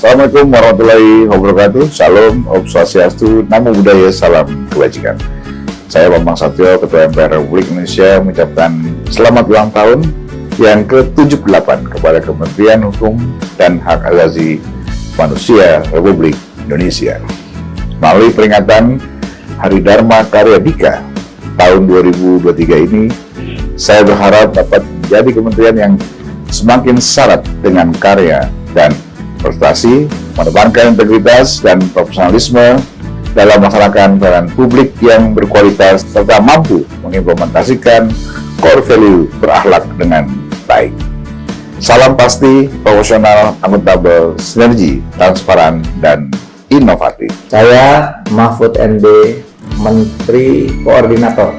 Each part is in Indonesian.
Assalamualaikum warahmatullahi wabarakatuh. Shalom, Om Swastiastu, Namo Buddhaya, salam kebajikan. Saya Bambang Satyo, Ketua MPR Republik Indonesia, mengucapkan selamat ulang tahun yang ke-78 kepada Kementerian Hukum dan Hak Asasi Manusia Republik Indonesia. Melalui peringatan Hari Dharma Karya Dika tahun 2023 ini, saya berharap dapat menjadi kementerian yang semakin syarat dengan karya dan prestasi, mengedepankan integritas dan profesionalisme dalam melaksanakan pelayanan publik yang berkualitas serta mampu mengimplementasikan core value berakhlak dengan baik. Salam pasti, profesional, akuntabel, sinergi, transparan, dan inovatif. Saya Mahfud MD, Menteri Koordinator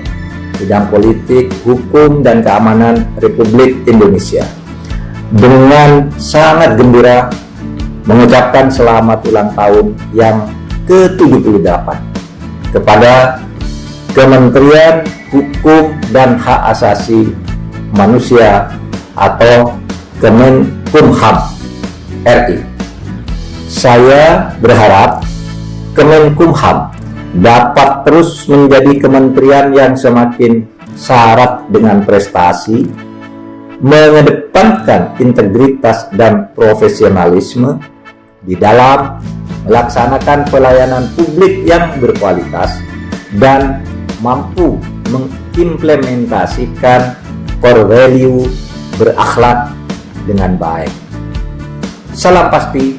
Bidang Politik, Hukum, dan Keamanan Republik Indonesia. Dengan sangat gembira mengucapkan selamat ulang tahun yang ke-78 kepada Kementerian Hukum dan Hak Asasi Manusia atau Kemenkumham RI. Saya berharap Kemenkumham dapat terus menjadi kementerian yang semakin syarat dengan prestasi, mengedepankan integritas dan profesionalisme di dalam melaksanakan pelayanan publik yang berkualitas dan mampu mengimplementasikan core value berakhlak dengan baik. Salam pasti,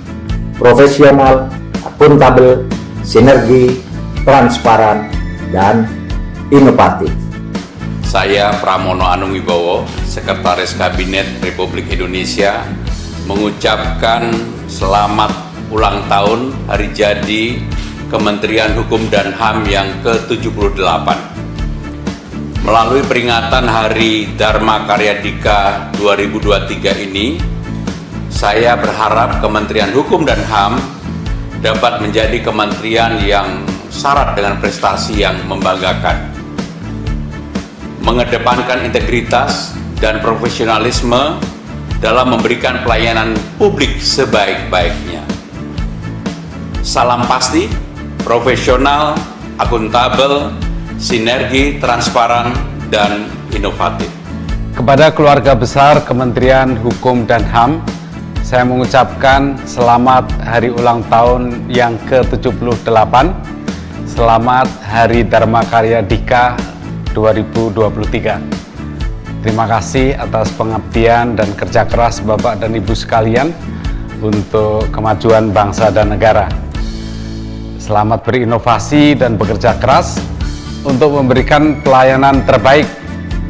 profesional, akuntabel, sinergi, transparan, dan inovatif. Saya Pramono Anung Wibowo, Sekretaris Kabinet Republik Indonesia, mengucapkan selamat ulang tahun hari jadi Kementerian Hukum dan HAM yang ke-78. Melalui peringatan Hari Dharma Karya Dika 2023 ini, saya berharap Kementerian Hukum dan HAM dapat menjadi kementerian yang syarat dengan prestasi yang membanggakan, mengedepankan integritas dan profesionalisme dalam memberikan pelayanan publik sebaik-baiknya. Salam pasti, profesional, akuntabel, sinergi, transparan, dan inovatif. Kepada keluarga besar Kementerian Hukum dan HAM, saya mengucapkan selamat hari ulang tahun yang ke-78, selamat Hari Dharma Karya Dika 2023. Terima kasih atas pengabdian dan kerja keras Bapak dan Ibu sekalian untuk kemajuan bangsa dan negara. Selamat berinovasi dan bekerja keras untuk memberikan pelayanan terbaik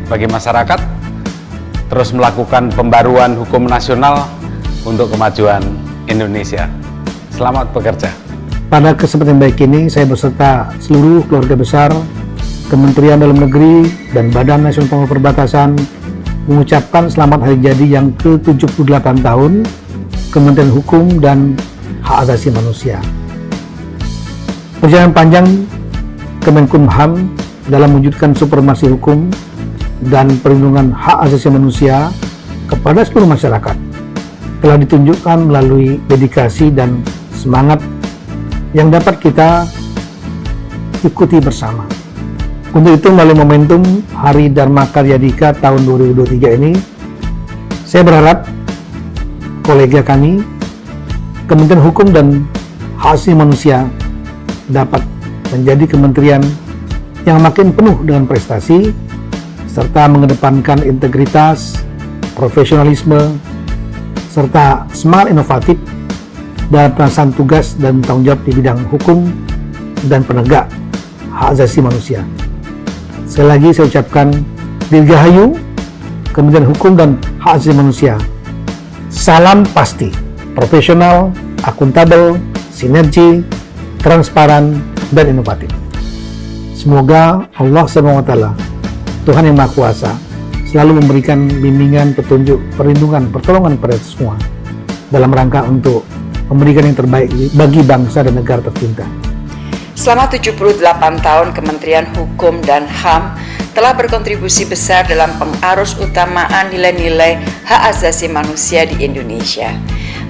bagi masyarakat, terus melakukan pembaruan hukum nasional untuk kemajuan Indonesia. Selamat bekerja. Pada kesempatan baik ini, saya beserta seluruh keluarga besar Kementerian Dalam Negeri dan Badan Nasional Pengelola Perbatasan mengucapkan selamat hari jadi yang ke-78 tahun Kementerian Hukum dan Hak Asasi Manusia. Perjalanan panjang Kemenkumham dalam mewujudkan supremasi hukum dan perlindungan hak asasi manusia kepada seluruh masyarakat telah ditunjukkan melalui dedikasi dan semangat yang dapat kita ikuti bersama. Untuk itu, melalui momentum Hari Dharma Karya Dika tahun 2023 ini, saya berharap kolega kami, Kementerian Hukum dan Hak Asasi Manusia, dapat menjadi kementerian yang makin penuh dengan prestasi, serta mengedepankan integritas, profesionalisme, serta semangat inovatif dalam pelaksanaan tugas dan tanggung jawab di bidang hukum dan penegak hak asasi manusia. Sekali lagi saya ucapkan Dirgahayu Kementerian Hukum dan Hak Asasi Manusia. Salam pasti, profesional, akuntabel, sinergi, transparan, dan inovatif. Semoga Allah SWT, Tuhan Yang Maha Kuasa, selalu memberikan bimbingan, petunjuk, perlindungan, pertolongan pada semua dalam rangka untuk memberikan yang terbaik bagi bangsa dan negara tercinta. Selama 78 tahun Kementerian Hukum dan HAM telah berkontribusi besar dalam pengarus utamaan nilai-nilai hak asasi manusia di Indonesia.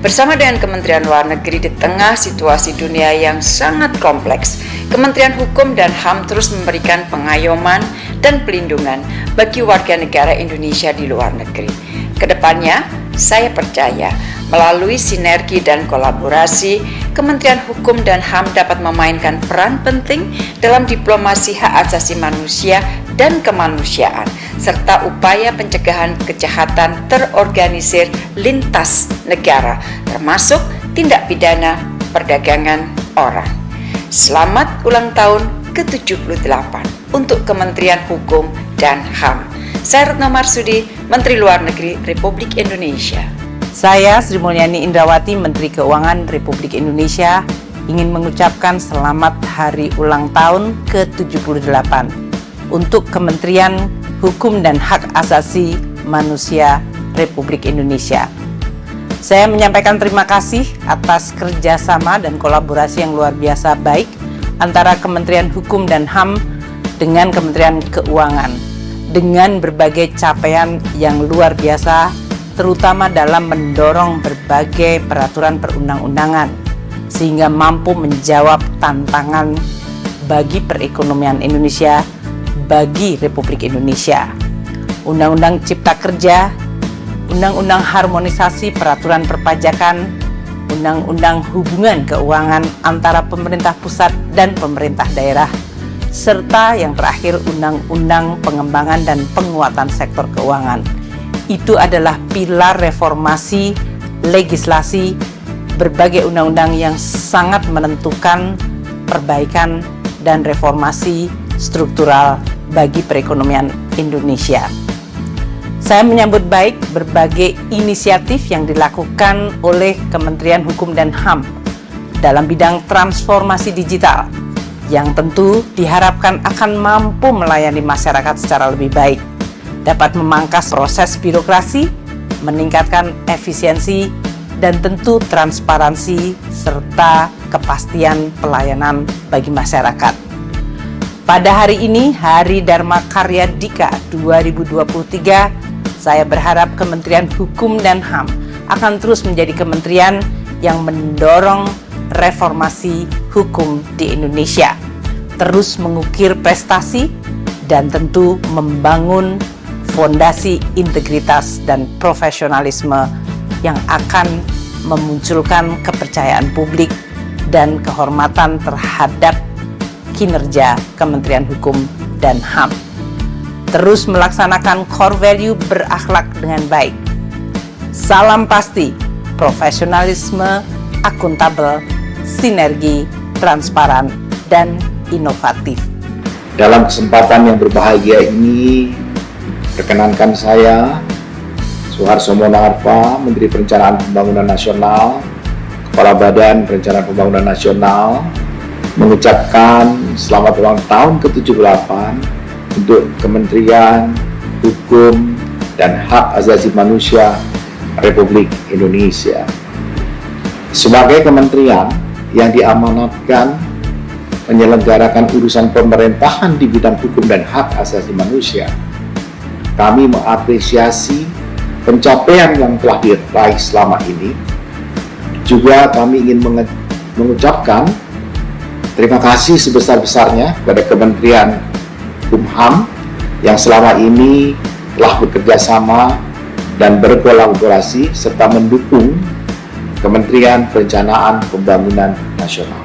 Bersama dengan Kementerian Luar Negeri di tengah situasi dunia yang sangat kompleks, Kementerian Hukum dan HAM terus memberikan pengayoman dan pelindungan bagi warga negara Indonesia di luar negeri. Kedepannya, saya percaya melalui sinergi dan kolaborasi, Kementerian Hukum dan HAM dapat memainkan peran penting dalam diplomasi hak asasi manusia dan kemanusiaan, serta upaya pencegahan kejahatan terorganisir lintas negara, termasuk tindak pidana perdagangan orang. Selamat ulang tahun ke-78 untuk Kementerian Hukum dan HAM. Saya Retno Marsudi, Menteri Luar Negeri Republik Indonesia. Saya Sri Mulyani Indrawati, Menteri Keuangan Republik Indonesia, ingin mengucapkan selamat hari ulang tahun ke-78 untuk Kementerian Hukum dan Hak Asasi Manusia Republik Indonesia. Saya menyampaikan terima kasih atas kerjasama dan kolaborasi yang luar biasa baik antara Kementerian Hukum dan HAM dengan Kementerian Keuangan, dengan berbagai capaian yang luar biasa, terutama dalam mendorong berbagai peraturan perundang-undangan, sehingga mampu menjawab tantangan bagi perekonomian Indonesia, bagi Republik Indonesia. Undang-Undang Cipta Kerja, Undang-Undang Harmonisasi Peraturan Perpajakan, Undang-Undang Hubungan Keuangan antara pemerintah pusat dan pemerintah daerah, serta yang terakhir Undang-Undang Pengembangan dan Penguatan Sektor Keuangan. Itu adalah pilar reformasi legislasi berbagai undang-undang yang sangat menentukan perbaikan dan reformasi struktural bagi perekonomian Indonesia. Saya menyambut baik berbagai inisiatif yang dilakukan oleh Kementerian Hukum dan HAM dalam bidang transformasi digital yang tentu diharapkan akan mampu melayani masyarakat secara lebih baik, dapat memangkas proses birokrasi, meningkatkan efisiensi, dan tentu transparansi serta kepastian pelayanan bagi masyarakat. Pada hari ini, Hari Dharma Karya Dika 2023, saya berharap Kementerian Hukum dan HAM akan terus menjadi kementerian yang mendorong reformasi hukum di Indonesia, terus mengukir prestasi, dan tentu membangun fondasi integritas dan profesionalisme yang akan memunculkan kepercayaan publik dan kehormatan terhadap kinerja Kementerian Hukum dan HAM. Terus melaksanakan core value berakhlak dengan baik. Salam pasti, profesionalisme, akuntabel, sinergi, transparan, dan inovatif. Dalam kesempatan yang berbahagia ini, perkenankan saya, Suharso Monarva, Menteri Perencanaan Pembangunan Nasional, Kepala Badan Perencanaan Pembangunan Nasional, mengucapkan selamat ulang tahun ke-78 untuk Kementerian Hukum dan Hak Asasi Manusia Republik Indonesia. Sebagai kementerian yang diamanatkan menyelenggarakan urusan pemerintahan di bidang hukum dan hak asasi manusia, kami mengapresiasi pencapaian yang telah diraih selama ini. Juga kami ingin mengucapkan terima kasih sebesar-besarnya kepada Kementerian Hukum yang selama ini telah bekerja sama dan berkolaborasi serta mendukung Kementerian Perencanaan Pembangunan Nasional.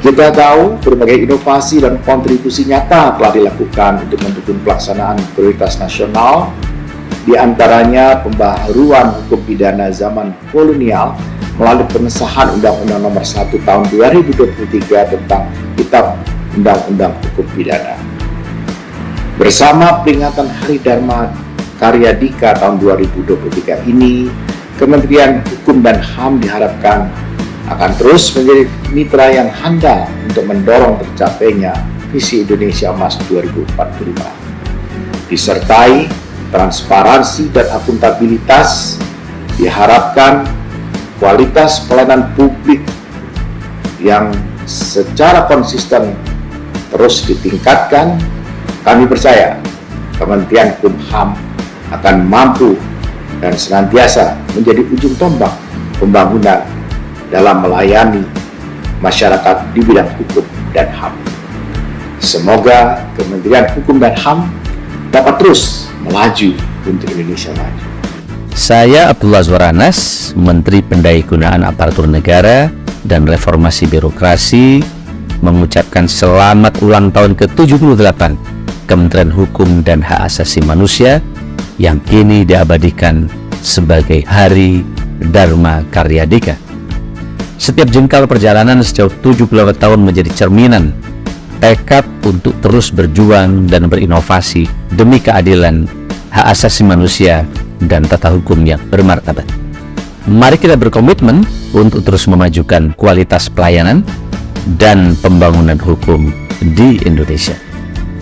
Kita tahu berbagai inovasi dan kontribusi nyata telah dilakukan untuk mendukung pelaksanaan prioritas nasional, di antaranya pembaharuan hukum pidana zaman kolonial melalui pengesahan Undang-Undang Nomor 1 Tahun 2023 tentang Kitab Undang-Undang Hukum Pidana. Bersama peringatan Hari Dharma Karya Dika tahun 2023 ini, Kementerian Hukum dan HAM diharapkan akan terus menjadi mitra yang handal untuk mendorong tercapainya visi Indonesia Emas 2045. Disertai transparansi dan akuntabilitas, diharapkan kualitas pelayanan publik yang secara konsisten terus ditingkatkan. Kami percaya Kementerian Hukum HAM akan mampu dan senantiasa menjadi ujung tombak pembangunan dalam melayani masyarakat di bidang hukum dan HAM. Semoga Kementerian Hukum dan HAM dapat terus melaju untuk Indonesia maju. Saya Abdullah Azwaranas, Menteri Pendaya-gunaan Aparatur Negara dan Reformasi Birokrasi, mengucapkan selamat ulang tahun ke-78 Kementerian Hukum dan Hak Asasi Manusia yang kini diabadikan sebagai Hari Dharma Karyadika. Setiap jengkal perjalanan sejauh 78 tahun menjadi cerminan tekad untuk terus berjuang dan berinovasi demi keadilan, hak asasi manusia, dan tata hukum yang bermartabat. Mari kita berkomitmen untuk terus memajukan kualitas pelayanan dan pembangunan hukum di Indonesia.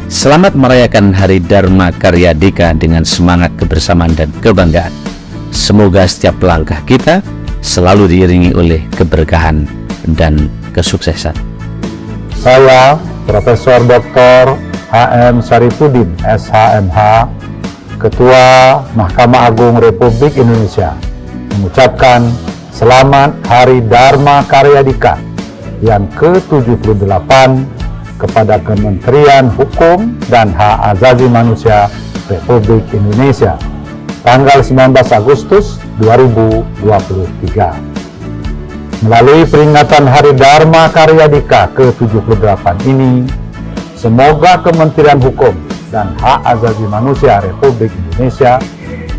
Selamat merayakan Hari Dharma Karyadika dengan semangat kebersamaan dan kebanggaan. Semoga setiap langkah kita selalu diiringi oleh keberkahan dan kesuksesan. Saya Profesor Dr. H.M. Syarifuddin, SHMH, Ketua Mahkamah Agung Republik Indonesia, mengucapkan selamat Hari Dharma Karyadika yang ke-78 kepada Kementerian Hukum dan Hak Asasi Manusia Republik Indonesia, tanggal 19 Agustus 2023. Melalui peringatan Hari Dharma Karyadika ke-78 ini, semoga Kementerian Hukum dan Hak Asasi Manusia Republik Indonesia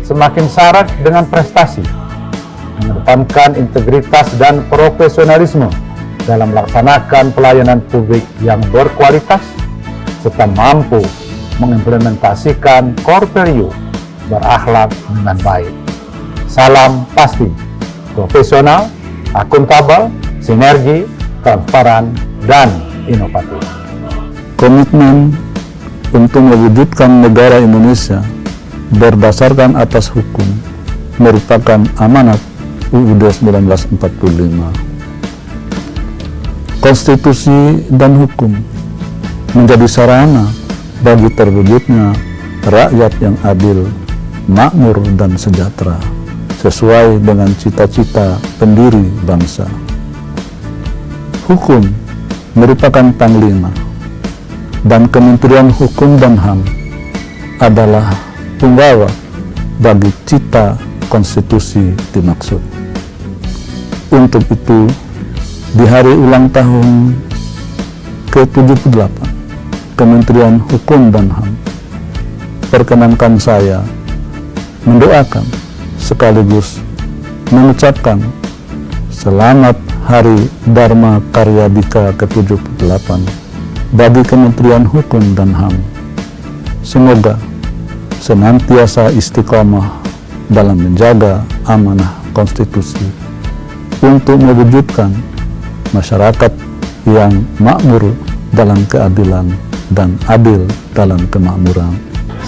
semakin syarat dengan prestasi, mengedepankan integritas dan profesionalisme dalam melaksanakan pelayanan publik yang berkualitas, serta mampu mengimplementasikan core value berakhlak dengan baik. Salam pasti, profesional, akuntabel, sinergi, transparan, dan inovatif. Komitmen untuk mewujudkan negara Indonesia berdasarkan atas hukum merupakan amanat UUD 1945. Konstitusi dan hukum menjadi sarana bagi terwujudnya rakyat yang adil, makmur, dan sejahtera, sesuai dengan cita-cita pendiri bangsa. Hukum merupakan panglima, dan Kementerian Hukum dan HAM adalah penggawa bagi cita konstitusi dimaksud. Untuk itu, di hari ulang tahun ke-78 Kementerian Hukum dan HAM, perkenankan saya mendoakan sekaligus mengucapkan selamat Hari Dharma Karyadika ke-78 bagi Kementerian Hukum dan HAM. Semoga senantiasa istiqomah dalam menjaga amanah konstitusi untuk mewujudkan masyarakat yang makmur dalam keadilan dan adil dalam kemakmuran.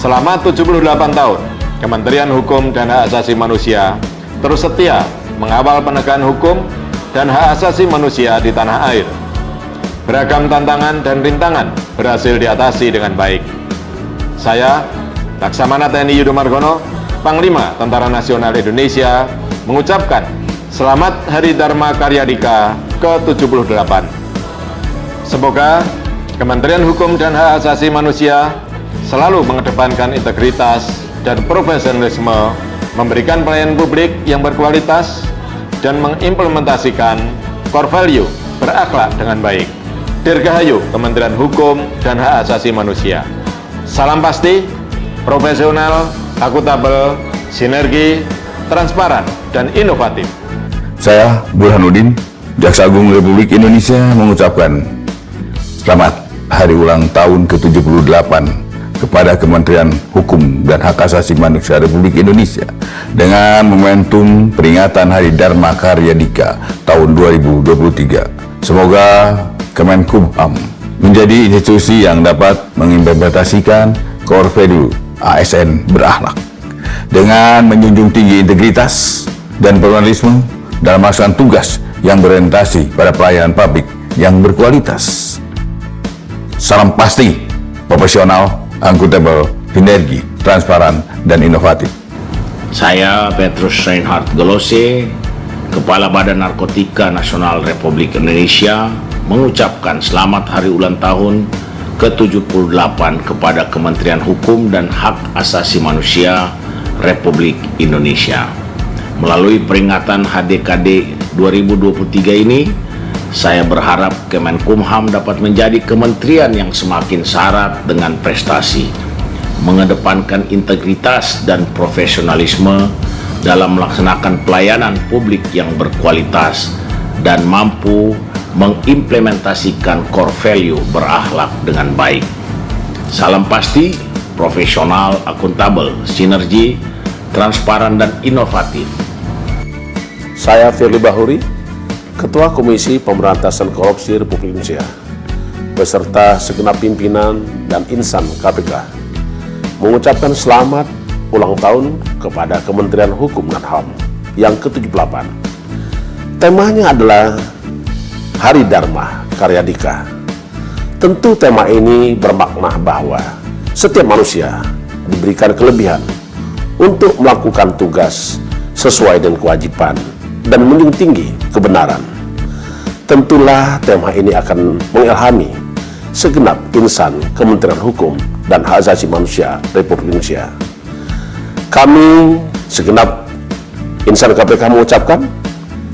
Selama 78 tahun, Kementerian Hukum dan Hak Asasi Manusia terus setia mengawal penegakan hukum dan hak asasi manusia di tanah air. Beragam tantangan dan rintangan berhasil diatasi dengan baik. Saya, Laksamana TNI Yudo Margono, Panglima Tentara Nasional Indonesia, mengucapkan selamat Hari Dharma Karyadika ke-78. Semoga Kementerian Hukum dan Hak Asasi Manusia selalu mengedepankan integritas dan profesionalisme, memberikan pelayanan publik yang berkualitas, dan mengimplementasikan core value berakhlak dengan baik. Dirgahayu Kementerian Hukum dan Hak Asasi Manusia. Salam pasti, profesional, akuntabel, sinergi, transparan, dan inovatif. Saya Burhanuddin, Jaksa Agung Republik Indonesia, mengucapkan selamat Hari Ulang Tahun ke-78 kepada Kementerian Hukum dan Hak Asasi Manusia Republik Indonesia dengan momentum peringatan Hari Dharma Karyadika tahun 2023. Semoga Kemenkumham menjadi institusi yang dapat mengimplementasikan core value ASN berakhlak dengan menjunjung tinggi integritas dan pluralisme dalam melaksanakan tugas yang berorientasi pada pelayanan publik yang berkualitas. Salam pasti, profesional, akuntabel, sinergi, transparan, dan inovatif. Saya Petrus Reinhard Golose, Kepala Badan Narkotika Nasional Republik Indonesia, mengucapkan selamat hari ulang tahun ke-78 kepada Kementerian Hukum dan Hak Asasi Manusia Republik Indonesia. Melalui peringatan HDKD 2023 ini, saya berharap Kemenkumham dapat menjadi kementerian yang semakin syarat dengan prestasi, mengedepankan integritas dan profesionalisme dalam melaksanakan pelayanan publik yang berkualitas dan mampu mengimplementasikan core value berakhlak dengan baik. Salam pasti, profesional, akuntabel, sinergi, transparan, dan inovatif. Saya Firly Bahuri, Ketua Komisi Pemberantasan Korupsi Republik Indonesia, beserta segenap pimpinan dan insan KPK, mengucapkan selamat ulang tahun kepada Kementerian Hukum dan HAM yang ke-78. Temanya adalah Hari Dharma Karya Dika. Tentu tema ini bermakna bahwa setiap manusia diberikan kelebihan untuk melakukan tugas sesuai dengan kewajiban dan menjunjung tinggi kebenaran. Tentulah tema ini akan mengilhami segenap insan Kementerian Hukum dan Hak Asasi Manusia Republik Indonesia. Kami segenap insan KPK mengucapkan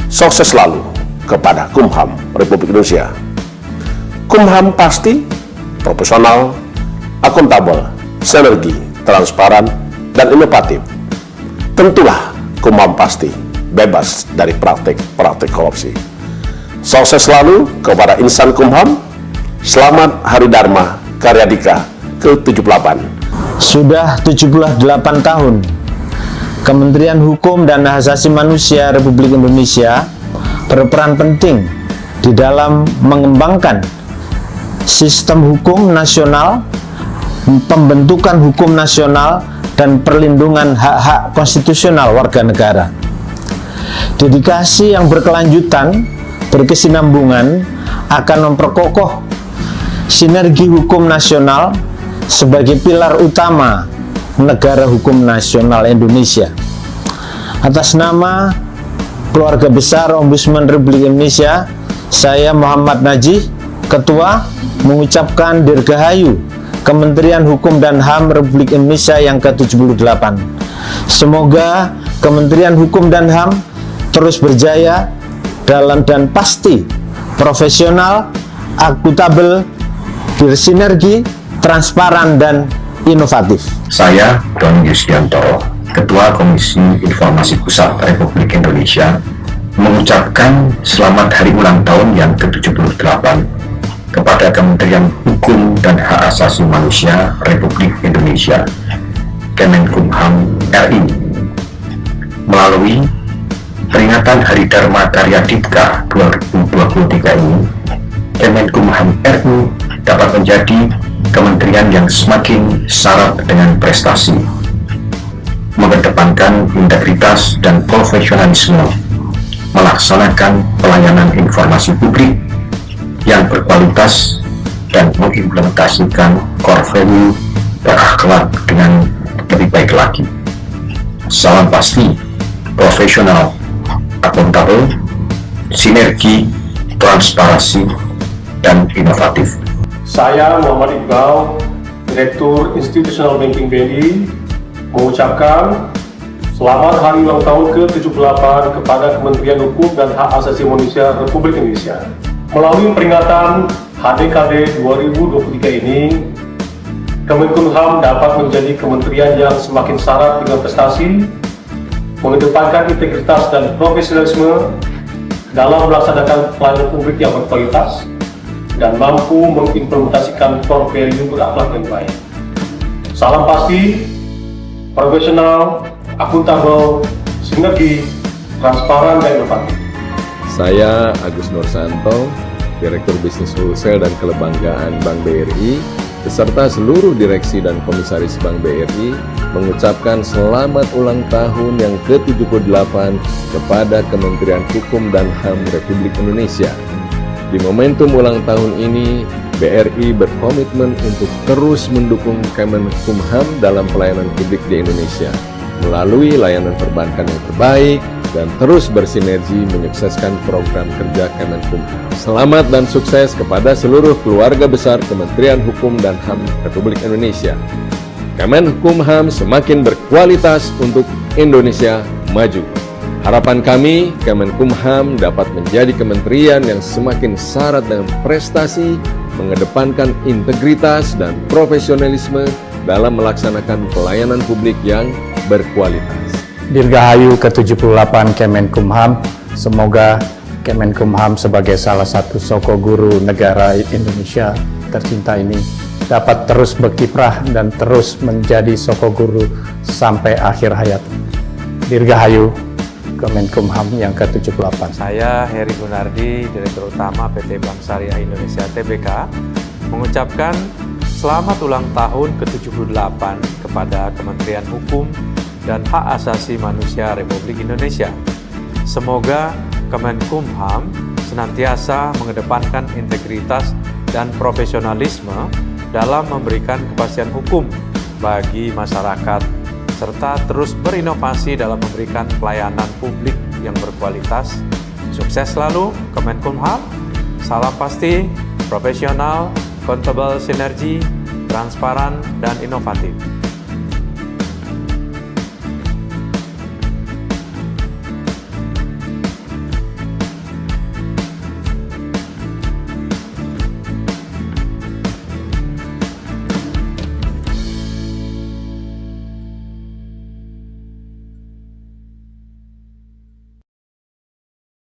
sukses selalu kepada Kumham Republik Indonesia. Kumham pasti profesional, akuntabel, sinergi, transparan, dan inovatif. Tentulah Kumham pasti bebas dari praktik korupsi. Sukses selalu kepada insan Kumham. Selamat Hari Dharma Karya Dika ke-78. Sudah 78 tahun Kementerian Hukum dan Hak Asasi Manusia Republik Indonesia berperan penting di dalam mengembangkan sistem hukum nasional, pembentukan hukum nasional, dan perlindungan hak-hak konstitusional warga negara. Dedikasi yang berkelanjutan, berkesinambungan akan memperkokoh sinergi hukum nasional sebagai pilar utama negara hukum nasional Indonesia. Atas nama Keluarga Besar Ombudsman Republik Indonesia, saya Muhammad Najih, Ketua, mengucapkan Dirgahayu Kementerian Hukum dan HAM Republik Indonesia yang ke-78. Semoga Kementerian Hukum dan HAM terus berjaya dalam dan pasti profesional, akuntabel, bersinergi, transparan, dan inovatif. Saya Doni Yusdianto, Ketua Komisi Informasi Pusat Republik Indonesia, mengucapkan selamat hari ulang tahun yang ke-78 kepada Kementerian Hukum dan Hak Asasi Manusia Republik Indonesia, Kemenkumham RI. Melalui peringatan Hari Dharma Karya Dika 2023 ini, Kemenkumham RI dapat menjadi kementerian yang semakin syarat dengan prestasi, mengedepankan integritas dan profesionalisme, melaksanakan pelayanan informasi publik yang berkualitas, dan mengimplementasikan core value berakhlak dengan lebih baik lagi. Salam pasti, profesional, akuntabel, sinergi, transparansi, dan inovatif. Saya Muhammad Iqbal, Direktur Institutional Banking BNI, mengucapkan selamat hari ulang tahun ke-78 kepada Kementerian Hukum dan Hak Asasi Manusia Republik Indonesia. Melalui peringatan HDKD 2023 ini, Kemenkumham dapat menjadi kementerian yang semakin syarat dengan prestasi, mengedepankan integritas dan profesionalisme dalam melaksanakan pelayanan publik yang berkualitas, dan mampu mengimplementasikan core value berakhlak yang baik. Salam pasti, profesional, akuntabel, sinergi, transparan, dan inovatif. Saya Agus Nursanto, Direktur Bisnis Wholesale dan Kelembanggaan Bank BRI, beserta seluruh direksi dan komisaris Bank BRI, mengucapkan selamat ulang tahun yang ke-78 kepada Kementerian Hukum dan HAM Republik Indonesia. Di momentum ulang tahun ini, BRI berkomitmen untuk terus mendukung Kemenkumham dalam pelayanan publik di Indonesia, melalui layanan perbankan yang terbaik dan terus bersinergi menyukseskan program kerja Kemenkumham. Selamat dan sukses kepada seluruh keluarga besar Kementerian Hukum dan HAM Republik Indonesia. Kemenkumham semakin berkualitas untuk Indonesia maju. Harapan kami, Kemenkumham dapat menjadi kementerian yang semakin syarat dengan prestasi, mengedepankan integritas dan profesionalisme dalam melaksanakan pelayanan publik yang berkualitas. Dirgahayu ke-78 Kemenkumham, semoga Kemenkumham sebagai salah satu soko guru negara Indonesia tercinta ini dapat terus berkiprah dan terus menjadi soko guru sampai akhir hayat. Dirgahayu Kemenkumham yang ke-78. Saya Heri Gunardi, Direktur Utama PT Bank Syariah Indonesia Tbk, mengucapkan selamat ulang tahun ke-78 kepada Kementerian Hukum dan Hak Asasi Manusia Republik Indonesia. Semoga Kemenkumham senantiasa mengedepankan integritas dan profesionalisme dalam memberikan kepastian hukum bagi masyarakat, serta terus berinovasi dalam memberikan pelayanan publik yang berkualitas. Sukses selalu Kemenkumham, salam pasti, profesional, akuntabel, sinergi, transparan, dan inovatif.